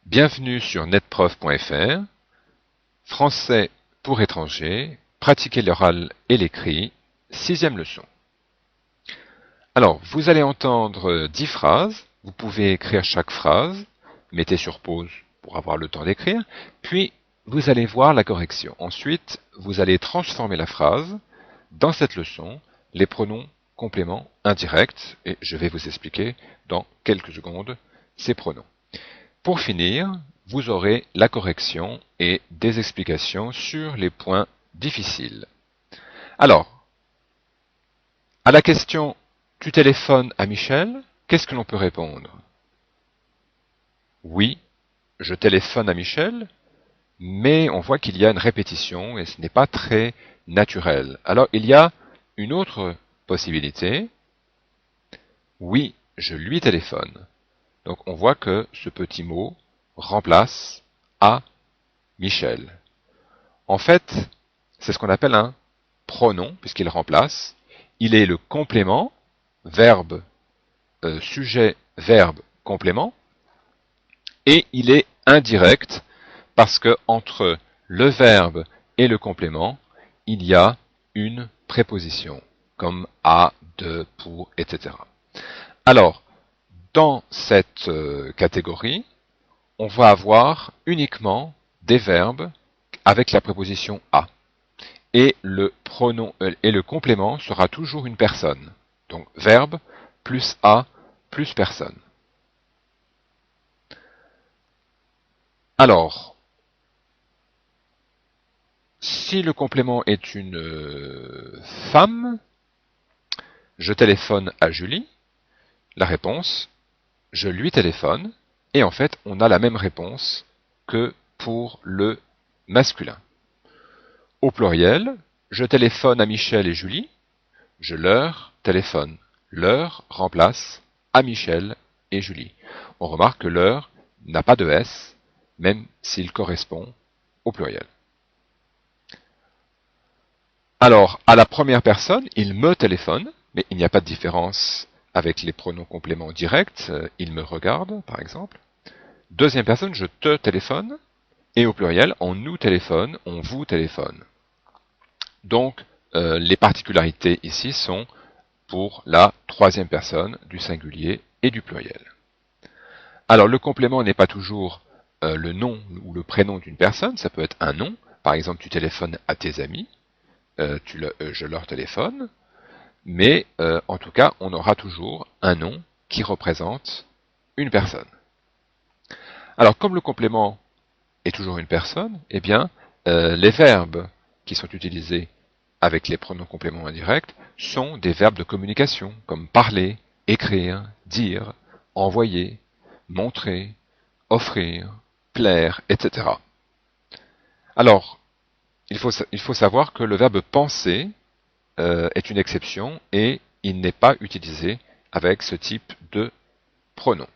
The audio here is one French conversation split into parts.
Bienvenue sur netprof.fr, français pour étrangers, pratiquer l'oral et l'écrit, sixième leçon. Alors, vous allez entendre 10 phrases, vous pouvez écrire chaque phrase, mettez sur pause pour avoir le temps d'écrire, puis vous allez voir la correction. Ensuite, vous allez transformer la phrase. Dans cette leçon, les pronoms compléments indirects, et je vais vous expliquer dans quelques secondes ces pronoms. Pour finir, vous aurez la correction et des explications sur les points difficiles. Alors, à la question « Tu téléphones à Michel ?» qu'est-ce que l'on peut répondre? Oui, je téléphone à Michel, mais on voit qu'il y a une répétition et ce n'est pas très naturel. Alors, il y a une autre possibilité. Oui, je lui téléphone. Donc, on voit que ce petit mot remplace à Michel. En fait, c'est ce qu'on appelle un pronom, puisqu'il remplace. Il est le complément, verbe, sujet, verbe, complément, et il est indirect, parce que entre le verbe et le complément, il y a une préposition, comme à, de, pour, etc. Alors, dans cette catégorie, on va avoir uniquement des verbes avec la préposition à. Et le pronom et le complément sera toujours une personne. Donc verbe plus à plus personne. Alors, si le complément est une femme, je téléphone à Julie. La réponse, je lui téléphone. Et en fait, on a la même réponse que pour le masculin. Au pluriel, je téléphone à Michel et Julie. Je leur téléphone. Leur remplace à Michel et Julie. On remarque que leur n'a pas de S, même s'il correspond au pluriel. Alors, à la première personne, il me téléphone, mais il n'y a pas de différence avec les pronoms compléments directs. Il me regarde, par exemple. Deuxième personne, je te téléphone. Et au pluriel, on nous téléphone, on vous téléphone. Donc, les particularités ici sont pour la troisième personne du singulier et du pluriel. Alors le complément n'est pas toujours le nom ou le prénom d'une personne, ça peut être un nom. Par exemple, tu téléphones à tes amis, je leur téléphone, mais en tout cas, on aura toujours un nom qui représente une personne. Alors comme le complément est toujours une personne, eh bien, les verbes qui sont utilisés avec les pronoms compléments indirects sont des verbes de communication, comme parler, écrire, dire, envoyer, montrer, offrir, plaire, etc. Alors, il faut savoir que le verbe penser est une exception et il n'est pas utilisé avec ce type de pronom.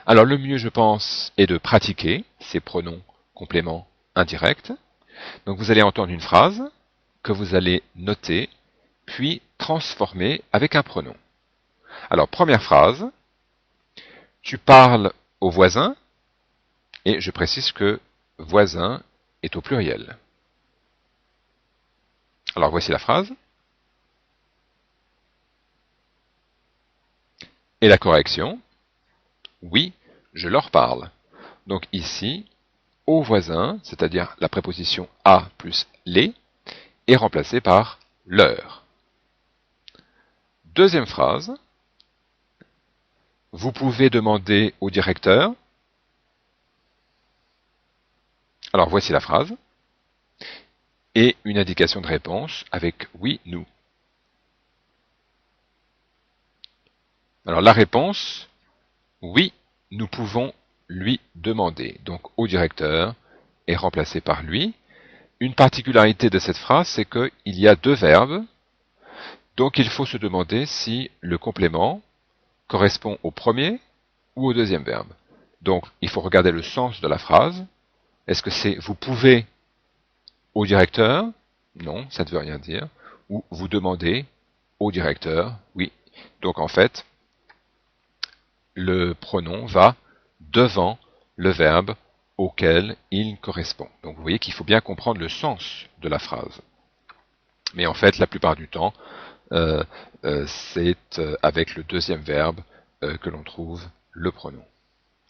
Alors le mieux, je pense, est de pratiquer ces pronoms compléments indirects. Donc vous allez entendre une phrase que vous allez noter, puis transformer avec un pronom. Alors première phrase, tu parles au voisin, et je précise que voisin est au pluriel. Alors voici la phrase. Et la correction, oui, je leur parle. Donc ici, au voisin, c'est-à-dire la préposition à plus les, est remplacée par leur. Deuxième phrase, vous pouvez demander au directeur. Alors voici la phrase. Et une indication de réponse avec oui, nous. Alors la réponse, oui, nous pouvons lui demander. Donc au directeur est remplacé par lui. Une particularité de cette phrase, c'est qu'il y a deux verbes. Donc il faut se demander si le complément correspond au premier ou au deuxième verbe. Donc il faut regarder le sens de la phrase. Est-ce que c'est vous pouvez au directeur? Non, ça ne veut rien dire. Ou vous demandez au directeur? Oui. Donc en fait, le pronom va devant le verbe auquel il correspond. Donc vous voyez qu'il faut bien comprendre le sens de la phrase. Mais en fait, la plupart du temps, c'est avec le deuxième verbe que l'on trouve le pronom.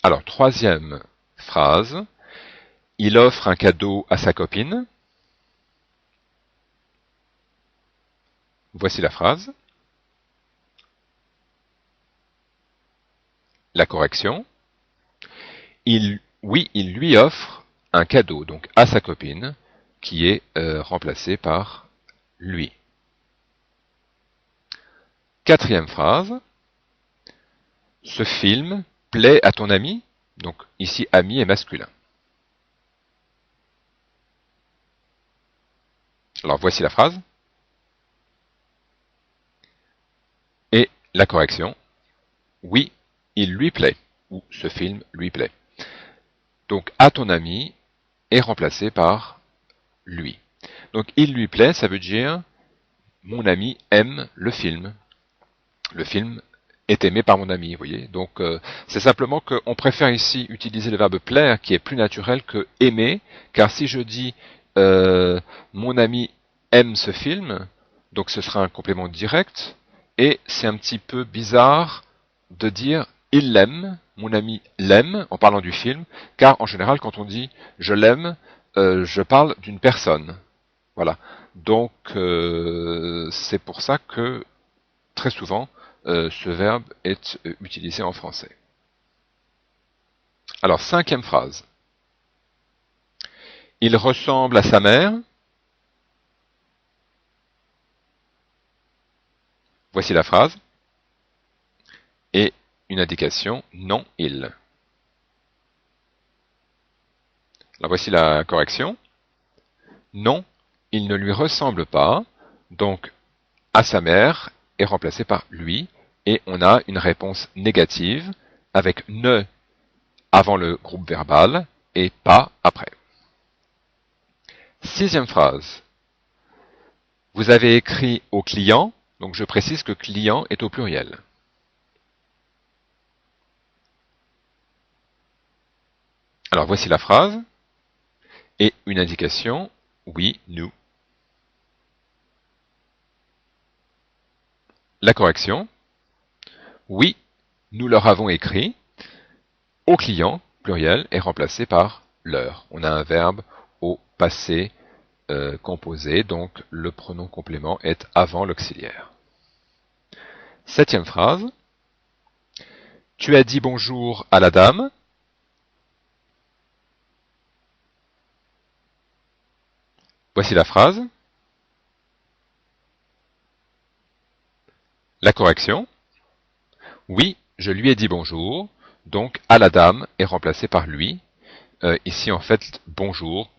Alors, troisième phrase, il offre un cadeau à sa copine. Voici la phrase. La correction. Oui, il lui offre un cadeau, donc à sa copine, qui est remplacé par lui. Quatrième phrase. Ce film plaît à ton ami. Donc ici, ami est masculin. Alors voici la phrase. Et la correction. Oui, il lui plaît. Ou ce film lui plaît. Donc à ton ami est remplacé par lui. Donc il lui plaît, ça veut dire mon ami aime le film. Le film est aimé par mon ami, vous voyez. Donc c'est simplement qu'on préfère ici utiliser le verbe plaire qui est plus naturel que aimer, car si je dis mon ami aime ce film, donc ce sera un complément direct, et c'est un petit peu bizarre de dire il l'aime, mon ami l'aime, en parlant du film, car en général quand on dit je l'aime, je parle d'une personne. Voilà. Donc c'est pour ça que très souvent ce verbe est utilisé en français. Alors, cinquième phrase. Il ressemble à sa mère. Voici la phrase. Et une indication, non, il. Alors voici la correction. Non, il ne lui ressemble pas. Donc, à sa mère est remplacé par lui. Et on a une réponse négative avec ne avant le groupe verbal et pas après. Sixième phrase. Vous avez écrit au client, donc je précise que client est au pluriel. Alors voici la phrase, et une indication, oui, nous. La correction, oui, nous leur avons écrit, au client, pluriel, est remplacé par leur. On a un verbe au passé composé, donc le pronom complément est avant l'auxiliaire. Septième phrase, tu as dit bonjour à la dame. Voici la phrase. La correction, oui, je lui ai dit bonjour, donc à la dame est remplacé par lui. Ici, en fait, bonjour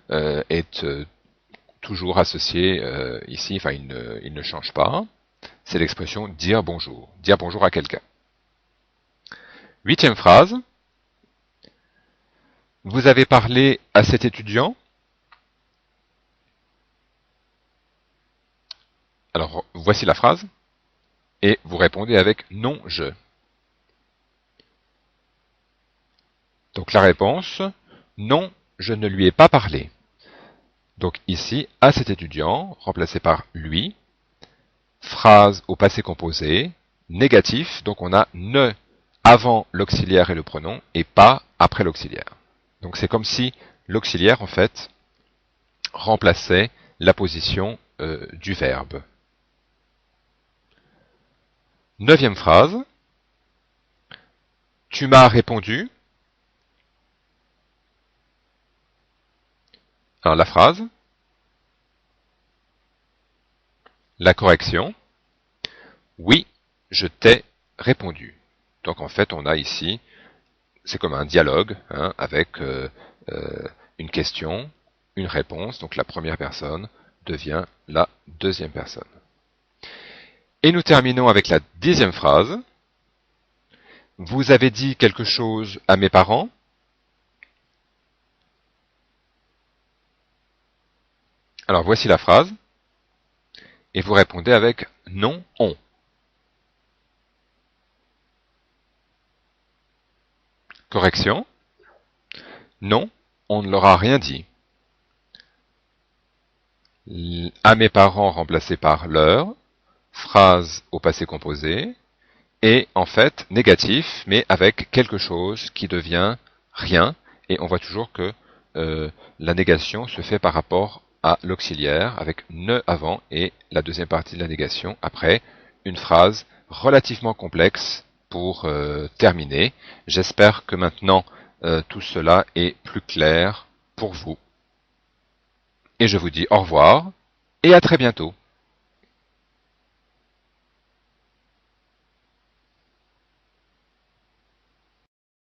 est toujours associé ici, enfin, il ne change pas. C'est l'expression dire bonjour à quelqu'un. Huitième phrase. Vous avez parlé à cet étudiant. Alors, voici la phrase. Et vous répondez avec non, je. Donc la réponse, non, je ne lui ai pas parlé. Donc ici, à cet étudiant, remplacé par lui, phrase au passé composé, négatif, donc on a ne avant l'auxiliaire et le pronom, et pas après l'auxiliaire. Donc c'est comme si l'auxiliaire, en fait, remplaçait la position du verbe. Neuvième phrase. Tu m'as répondu. Alors la phrase. La correction. Oui, je t'ai répondu. Donc en fait, on a ici, c'est comme un dialogue avec une question, une réponse. Donc la première personne devient la deuxième personne. Et nous terminons avec la 10e phrase. Vous avez dit quelque chose à mes parents. Alors voici la phrase. Et vous répondez avec non, on. Correction. Non, on ne leur a rien dit. À mes parents remplacé par leur, phrase au passé composé, et en fait négatif, mais avec quelque chose qui devient rien, et on voit toujours que la négation se fait par rapport à l'auxiliaire, avec ne avant et la deuxième partie de la négation après, une phrase relativement complexe pour terminer. J'espère que maintenant tout cela est plus clair pour vous. Et je vous dis au revoir et à très bientôt.